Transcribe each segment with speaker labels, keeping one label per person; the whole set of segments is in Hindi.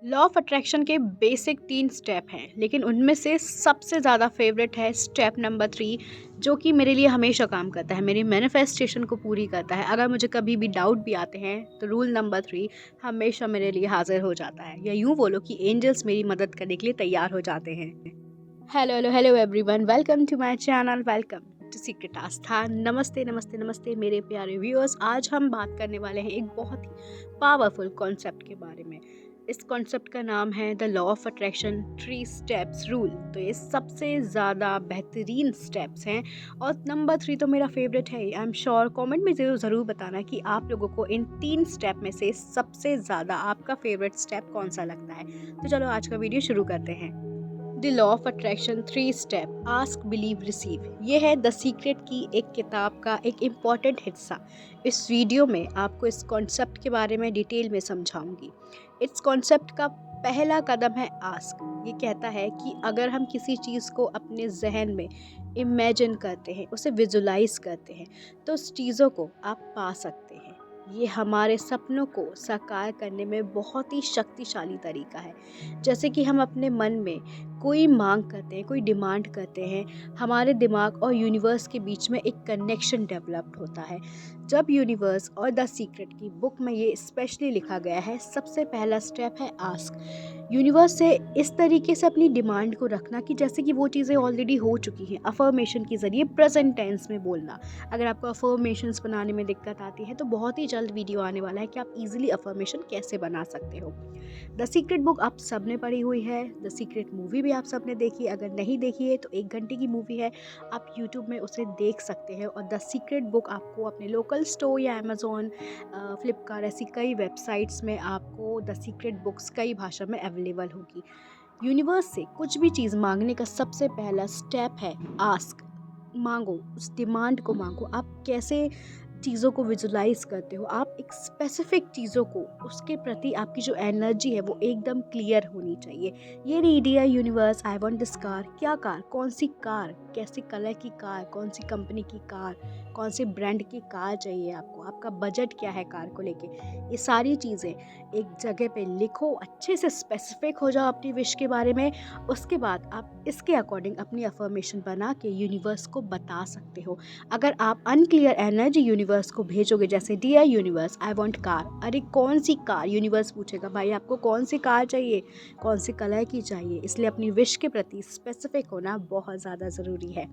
Speaker 1: लॉ ऑफ अट्रैक्शन के बेसिक 3 स्टेप हैं, लेकिन उनमें से सबसे ज़्यादा फेवरेट है स्टेप नंबर 3, जो कि मेरे लिए हमेशा काम करता है, मेरी मैनिफेस्टेशन को पूरी करता है। अगर मुझे कभी भी डाउट भी आते हैं तो रूल नंबर 3 हमेशा मेरे लिए हाजिर हो जाता है, या यूँ बोलो कि एंजल्स मेरी मदद करने के लिए तैयार हो जाते हैं। Hello hello hello everyone, welcome to my channel, welcome to Secret Aastha. नमस्ते नमस्ते नमस्ते मेरे प्यारे व्यूअर्स। आज हम बात करने वाले हैं एक बहुत ही पावरफुल कॉन्सेप्ट के बारे में। इस कॉन्सेप्ट का नाम है the law of attraction 3 steps rule. तो ये सबसे ज़्यादा बेहतरीन स्टेप्स हैं और नंबर 3 तो मेरा फेवरेट है। आई एम श्योर कमेंट में ज़रूर बताना कि आप लोगों को इन 3 स्टेप में से सबसे ज़्यादा आपका फेवरेट स्टेप कौन सा लगता है। तो चलो आज का वीडियो शुरू करते हैं। The law of attraction 3 step, ask believe receive. ये है द सीक्रेट की एक किताब का एक इम्पॉर्टेंट हिस्सा। इस वीडियो में आपको इस कॉन्सेप्ट के बारे में डिटेल में समझाऊंगी। इस कॉन्सेप्ट का पहला कदम है आस्क। ये कहता है कि अगर हम किसी चीज़ को अपने जहन में इमेजिन करते हैं, उसे विजुलाइज करते हैं, तो उस चीज़ों को आप पा सकते हैं। ये हमारे सपनों को साकार करने में बहुत ही शक्तिशाली तरीका है। जैसे कि हम अपने मन में कोई मांग करते हैं, कोई डिमांड करते हैं, हमारे दिमाग और यूनिवर्स के बीच में एक कनेक्शन डेवलप्ड होता है। जब यूनिवर्स और द सीक्रेट की बुक में ये स्पेशली लिखा गया है, सबसे पहला स्टेप है आस्क। यूनिवर्स से इस तरीके से अपनी डिमांड को रखना कि जैसे कि वो चीज़ें ऑलरेडी हो चुकी हैं, अफर्मेशन के ज़रिए प्रेजेंट टेंस में बोलना। अगर आपको अफर्मेशंस बनाने में दिक्कत आती है तो बहुत ही जल्द वीडियो आने वाला है कि आप इजीली अफर्मेशन कैसे बना सकते हो। द सीक्रेट बुक आप सब ने पढ़ी हुई है, द सीक्रेट मूवी भी आप सब ने देखी है। अगर नहीं देखी है तो 1 घंटे की मूवी है, आप यूट्यूब में उसे देख सकते हैं। और द सीक्रेट बुक आपको अपने लोकल स्टोर या अमेज़ॉन, फ्लिपकार्ट, ऐसी कई वेबसाइट्स में आपको द सीक्रेट बुक्स कई भाषा में अवेलेबल होगी। यूनिवर्स से कुछ भी चीज़ मांगने का सबसे पहला स्टेप है आस्क। मांगो, उस डिमांड को मांगो। आप कैसे चीज़ों को विजुलाइज करते हो, आप एक स्पेसिफिक चीज़ों को, उसके प्रति आपकी जो एनर्जी है वो एकदम क्लियर होनी चाहिए। ये नहीं dear universe I want this car. क्या कार? कौन सी कार? कैसे कलर की कार? कौन सी कंपनी की कार? कौन से ब्रांड की कार चाहिए आपको? आपका बजट क्या है कार को लेके? ये सारी चीज़ें एक जगह पे लिखो, अच्छे से स्पेसिफिक हो जाओ अपनी विश के बारे में। उसके बाद आप इसके अकॉर्डिंग अपनी अफर्मेशन बना के यूनिवर्स को बता सकते हो। अगर आप अनक्लियर एनर्जी यूनिवर्स को भेजोगे, जैसे dear universe I want car, अरे कौन सी कार? यूनिवर्स पूछेगा भाई आपको कौन सी कार चाहिए, कौन सी कलर की चाहिए। इसलिए अपनी विश के प्रति स्पेसिफिक होना बहुत ज़्यादा ज़रूरी है।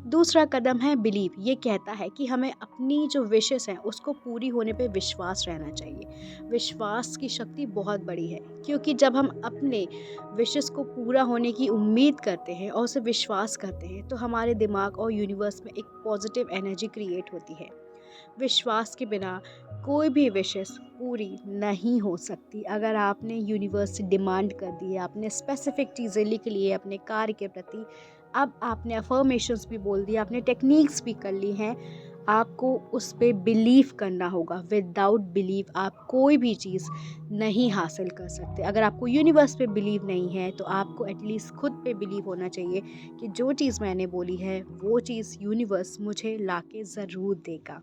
Speaker 1: दूसरा कदम है बिलीव। ये कहता है कि हमें अपनी जो विशेस हैं उसको पूरी होने पे विश्वास रहना चाहिए। विश्वास की शक्ति बहुत बड़ी है, क्योंकि जब हम अपने विशेस को पूरा होने की उम्मीद करते हैं और उसे विश्वास करते हैं तो हमारे दिमाग और यूनिवर्स में एक पॉजिटिव एनर्जी क्रिएट होती है। विश्वास के बिना कोई भी विशेस पूरी नहीं हो सकती। अगर आपने यूनिवर्स से डिमांड कर दी है, आपने स्पेसिफिक चीज़ें लिख ली है अपने कार्य के प्रति, अब आपने अफर्मेशंस भी बोल दिया, आपने टेक्निक्स भी कर ली हैं, आपको उस पे बिलीव करना होगा। विदाउट बिलीव आप कोई भी चीज़ नहीं हासिल कर सकते। अगर आपको यूनिवर्स पे बिलीव नहीं है तो आपको एटलीस्ट खुद पे बिलीव होना चाहिए कि जो चीज़ मैंने बोली है वो चीज़ यूनिवर्स मुझे लाके ज़रूर देगा।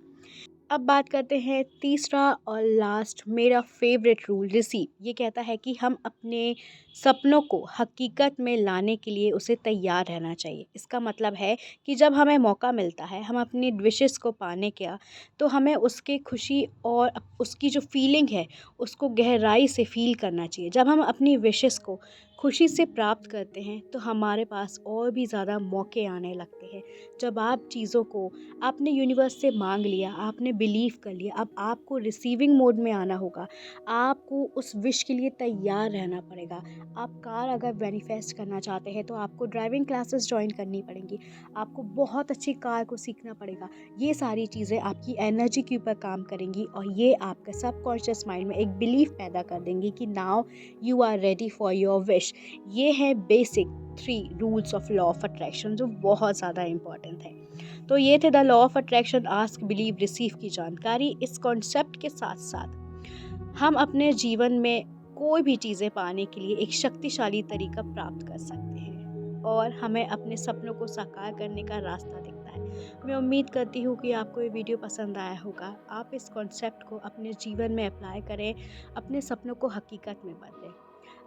Speaker 1: अब बात करते हैं तीसरा और लास्ट, मेरा फेवरेट रूल, रिसीव। ये कहता है कि हम अपने सपनों को हकीकत में लाने के लिए उसे तैयार रहना चाहिए। इसका मतलब है कि जब हमें मौका मिलता है हम अपनी विशेस को पाने का, तो हमें उसके खुशी और उसकी जो फीलिंग है उसको गहराई से फील करना चाहिए। जब हम अपनी विशेस को खुशी से प्राप्त करते हैं तो हमारे पास और भी ज़्यादा मौके आने लगते हैं। जब आप चीज़ों को आपने यूनिवर्स से मांग लिया, आपने बिलीव कर लिया, अब आपको रिसीविंग मोड में आना होगा। आपको उस विश के लिए तैयार रहना पड़ेगा। आप कार अगर मैनिफेस्ट करना चाहते हैं तो आपको ड्राइविंग क्लासेस ज्वाइन करनी पड़ेंगी, आपको बहुत अच्छी कार को सीखना पड़ेगा। ये सारी चीज़ें आपकी एनर्जी के ऊपर काम करेंगी और ये आपके सबकॉन्शियस माइंड में एक बिलीफ पैदा कर देंगी कि now you are ready for your wish. ये है basic 3 rules of law of attraction, जो बहुत ज़्यादा इंपॉर्टेंट है। तो ये थे the law of attraction, ask believe receive की जानकारी। इस कॉन्सेप्ट के साथ साथ हम अपने जीवन में कोई भी चीज़ें पाने के लिए एक शक्तिशाली तरीका प्राप्त कर सकते हैं और हमें अपने सपनों को साकार करने का रास्ता दिखता है। मैं उम्मीद करती हूँ कि आपको ये वीडियो पसंद आया होगा। आप इस कॉन्सेप्ट को अपने जीवन में अप्लाई करें, अपने सपनों को हकीकत में बदलें।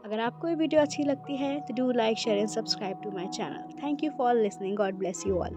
Speaker 1: अगर आपको ये वीडियो अच्छी लगती है तो do like share and subscribe to my channel. Thank you for listening. God bless you all.